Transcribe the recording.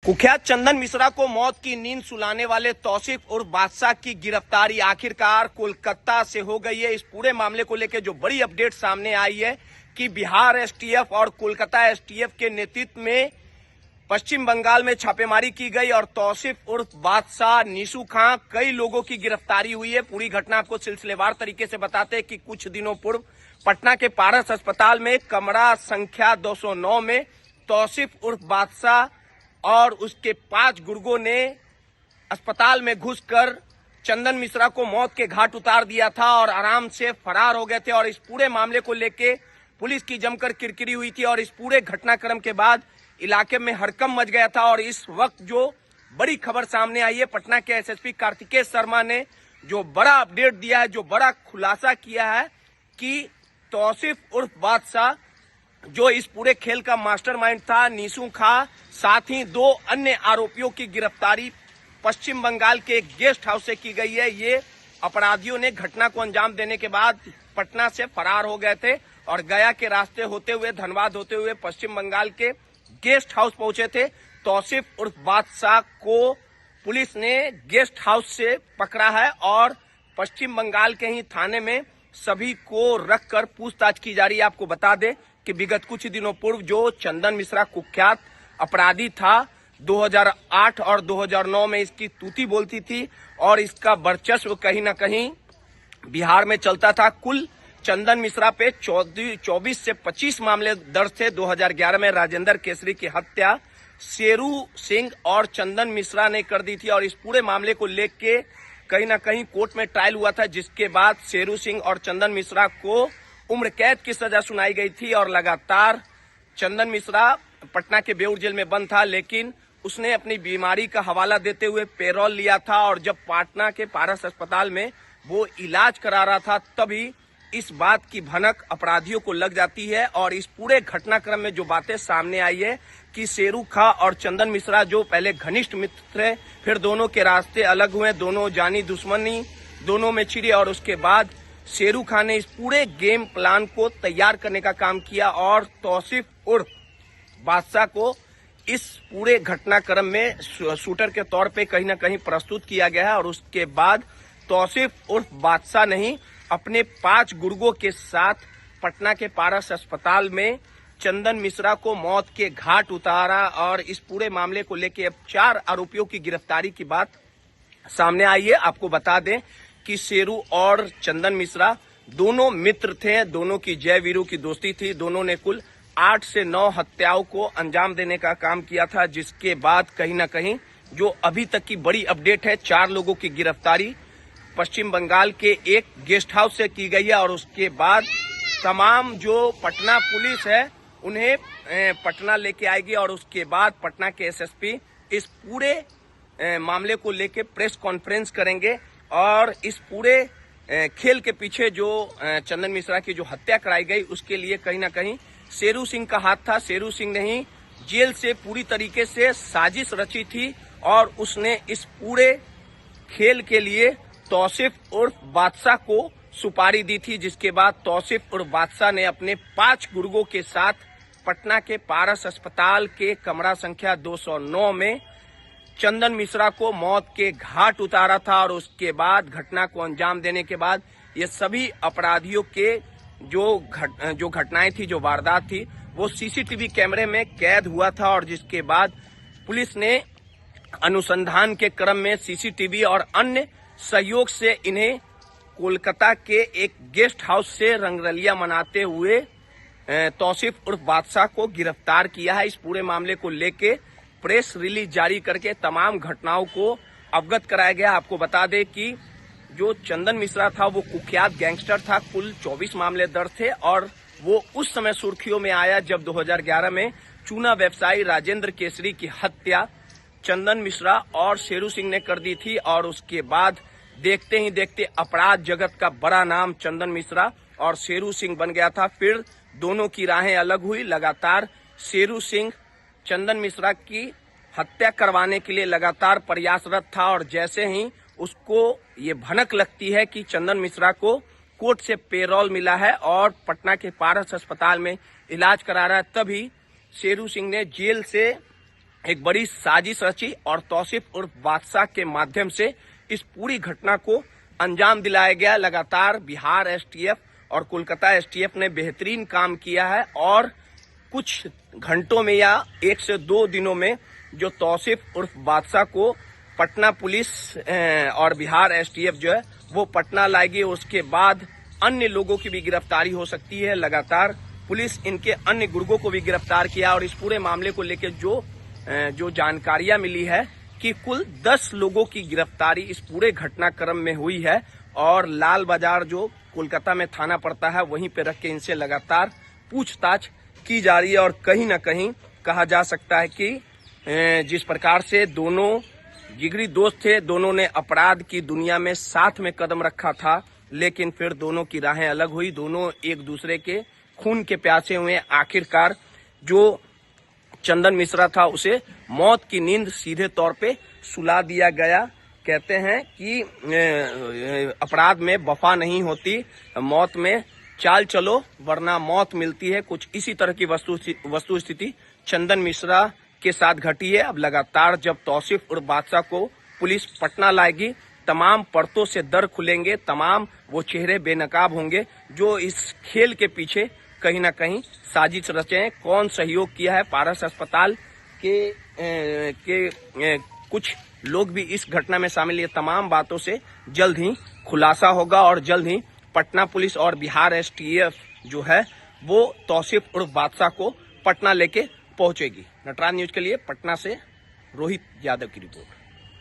कुख्यात चंदन मिश्रा को मौत की नींद सुलाने वाले तौसीफ उर्फ बादशाह की गिरफ्तारी आखिरकार कोलकाता से हो गई है। इस पूरे मामले को लेकर जो बड़ी अपडेट सामने आई है कि बिहार एसटीएफ और कोलकाता एसटीएफ के नेतृत्व में पश्चिम बंगाल में छापेमारी की गई और तौसीफ उर्फ बादशाह, निशु खां, कई लोगों की गिरफ्तारी हुई है। पूरी घटना आपको सिलसिलेवार तरीके से बताते हैं कि कुछ दिनों पूर्व पटना के पारस अस्पताल में कमरा संख्या 209 में तौसीफ उर्फ बादशाह और उसके 5 गुर्गों ने अस्पताल में घुसकर चंदन मिश्रा को मौत के घाट उतार दिया था और आराम से फरार हो गए थे। और इस पूरे मामले को लेके पुलिस की जमकर किरकिरी हुई थी और इस पूरे घटनाक्रम के बाद इलाके में हड़कंप मच गया था। और इस वक्त जो बड़ी खबर सामने आई है, पटना के एसएसपी कार्तिकेय शर्मा ने जो बड़ा अपडेट दिया है, जो बड़ा खुलासा किया है कि तौसीफ उर्फ बादशाह जो इस पूरे खेल का मास्टरमाइंड था, निशु खां, साथ ही 2 अन्य आरोपियों की गिरफ्तारी पश्चिम बंगाल के एक गेस्ट हाउस से की गई है। ये अपराधियों ने घटना को अंजाम देने के बाद पटना से फरार हो गए थे और गया के रास्ते होते हुए, धनबाद होते हुए पश्चिम बंगाल के गेस्ट हाउस पहुंचे थे। तौसीफ उर्फ बादशाह को पुलिस ने गेस्ट हाउस से पकड़ा है और पश्चिम बंगाल के ही थाने में सभी को रखकर पूछताछ की जा रही है। आपको बता दें कि विगत कुछ दिनों पूर्व जो चंदन मिश्रा कुख्यात अपराधी था, 2008 और 2009 में इसकी तूती बोलती थी और इसका वर्चस्व कहीं ना कहीं बिहार में चलता था। कुल चंदन मिश्रा पे 24 से 25 मामले दर्ज थे। 2011 में राजेंद्र केसरी की हत्या शेरू सिंह और चंदन मिश्रा ने कर दी थी और इस पूरे मामले को लेके कहीं ना कहीं कोर्ट में ट्रायल हुआ था, जिसके बाद शेरू सिंह और चंदन मिश्रा को उम्र कैद की सजा सुनाई गई थी। और लगातार चंदन मिश्रा पटना के बेउर जेल में बंद था, लेकिन उसने अपनी बीमारी का हवाला देते हुए पैरोल लिया था और जब पटना के पारस अस्पताल में वो इलाज करा रहा था, तभी इस बात की भनक अपराधियों को लग जाती है। और इस पूरे घटनाक्रम में जो बातें सामने आई है कि शेरू खां और चंदन मिश्रा जो पहले घनिष्ठ मित्र थे, फिर दोनों के रास्ते अलग हुए, दोनों जानी दुश्मनी दोनों में छिड़ी और उसके बाद शेरू खां ने इस पूरे गेम प्लान को तैयार करने का काम किया और तौसीफ उर्फ बादशाह को इस पूरे घटनाक्रम में शूटर के तौर पे कहीं ना कहीं प्रस्तुत किया गया है। और उसके बाद तौसीफ उर्फ बादशाह नहीं अपने 5 गुर्गों के साथ पटना के पारस अस्पताल में चंदन मिश्रा को मौत के घाट उतारा और इस पूरे मामले को लेकर अब 4 आरोपियों की गिरफ्तारी की बात सामने आई है। आपको बता दें कि शेरू और चंदन मिश्रा दोनों मित्र थे, दोनों की जय वीरू की दोस्ती थी। दोनों ने कुल 8 से 9 हत्याओं को अंजाम देने का काम किया था, जिसके बाद कहीं ना कहीं जो अभी तक की बड़ी अपडेट है, 4 लोगों की गिरफ्तारी पश्चिम बंगाल के एक गेस्ट हाउस से की गई है। और उसके बाद तमाम जो पटना पुलिस है उन्हें पटना लेके आएगी और उसके बाद पटना के एसएसपी इस पूरे मामले को लेके प्रेस कॉन्फ्रेंस करेंगे। और इस पूरे खेल के पीछे जो चंदन मिश्रा की जो हत्या कराई गई, उसके लिए कहीं ना कहीं शेरू सिंह का हाथ था। शेरू सिंह ने ही जेल से पूरी तरीके से साजिश रची थी और उसने इस पूरे खेल के लिए तौसीफ उर्फ बादशाह को सुपारी दी थी, जिसके बाद तौसीफ उर्फ बादशाह ने अपने 5 गुर्गों के साथ पटना के पारस अस्पताल के कमरा संख्या 209 में चंदन मिश्रा को मौत के घाट उतारा था। और उसके बाद घटना को अंजाम देने के बाद ये सभी अपराधियों के जो घटनाएं थी, जो वारदात थी, वो सीसीटीवी कैमरे में कैद हुआ था। और जिसके बाद पुलिस ने अनुसंधान के क्रम में सीसीटीवी और अन्य सहयोग से इन्हें कोलकाता के एक गेस्ट हाउस से रंगरलिया मनाते हुए तौसीफ उर्फ बादशाह को गिरफ्तार किया है। इस पूरे मामले को लेके प्रेस रिलीज जारी करके तमाम घटनाओं को अवगत कराया गया। आपको बता दें कि जो चंदन मिश्रा था वो कुख्यात गैंगस्टर था। कुल 24 मामले दर्ज थे और वो उस समय सुर्खियों में आया जब 2011 में चूना व्यवसायी राजेंद्र केसरी की हत्या चंदन मिश्रा और शेरू सिंह ने कर दी थी। और उसके बाद देखते ही देखते अपराध जगत का बड़ा नाम चंदन मिश्रा और शेरू सिंह बन गया था। फिर दोनों की राहें अलग हुई। लगातार शेरू सिंह चंदन मिश्रा की हत्या करवाने के लिए लगातार प्रयासरत था और जैसे ही उसको ये भनक लगती है कि चंदन मिश्रा को कोर्ट से पेरोल मिला है और पटना के पारस अस्पताल में इलाज करा रहा है, तभी शेरू सिंह ने जेल से एक बड़ी साजिश रची और तौसीफ उर्फ बादशाह के माध्यम से इस पूरी घटना को अंजाम दिलाया गया। लगातार बिहार एसटीएफ और कोलकाता एसटीएफ ने बेहतरीन काम किया है और कुछ घंटों में या 1 से 2 दिनों में जो तौसीफ उर्फ बादशाह को पटना पुलिस और बिहार एसटीएफ जो है वो पटना लाएगी। उसके बाद अन्य लोगों की भी गिरफ्तारी हो सकती है। लगातार पुलिस इनके अन्य गुर्गों को भी गिरफ्तार किया और इस पूरे मामले को लेकर जो जानकारियां मिली है कि कुल 10 लोगों की गिरफ्तारी इस पूरे घटनाक्रम में हुई है और लाल बाजार जो कोलकाता में थाना पड़ता है वहीं पे रख के इनसे लगातार पूछताछ की जा रही है। और कहीं ना कहीं कहा जा सकता है कि जिस प्रकार से दोनों जिगरी दोस्त थे, दोनों ने अपराध की दुनिया में साथ में कदम रखा था, लेकिन फिर दोनों की राहें अलग हुई, दोनों एक दूसरे के खून के प्यासे हुए। आखिरकार जो चंदन मिश्रा था उसे मौत की नींद सीधे तौर पे सुला दिया गया। कहते हैं कि अपराध में वफा नहीं होती, मौत में चाल चलो वरना मौत मिलती है। कुछ इसी तरह की वस्तु स्थिति चंदन मिश्रा के साथ घटी है। अब लगातार जब तौसीफ उर्फ बादशाह को पुलिस पटना लाएगी, तमाम परतों से दर खुलेंगे, तमाम वो चेहरे बेनकाब होंगे जो इस खेल के पीछे कहीं ना कहीं साजिश रचे हैं। कौन सहयोग किया है, पारस अस्पताल के कुछ लोग भी इस घटना में शामिल, ये तमाम बातों से जल्द ही खुलासा होगा और जल्द ही पटना पुलिस और बिहार एसटीएफ जो है वो तौसीफ उर्फ बादशाह को पटना लेके पहुंचेगी। नटराज न्यूज के लिए पटना से रोहित यादव की रिपोर्ट।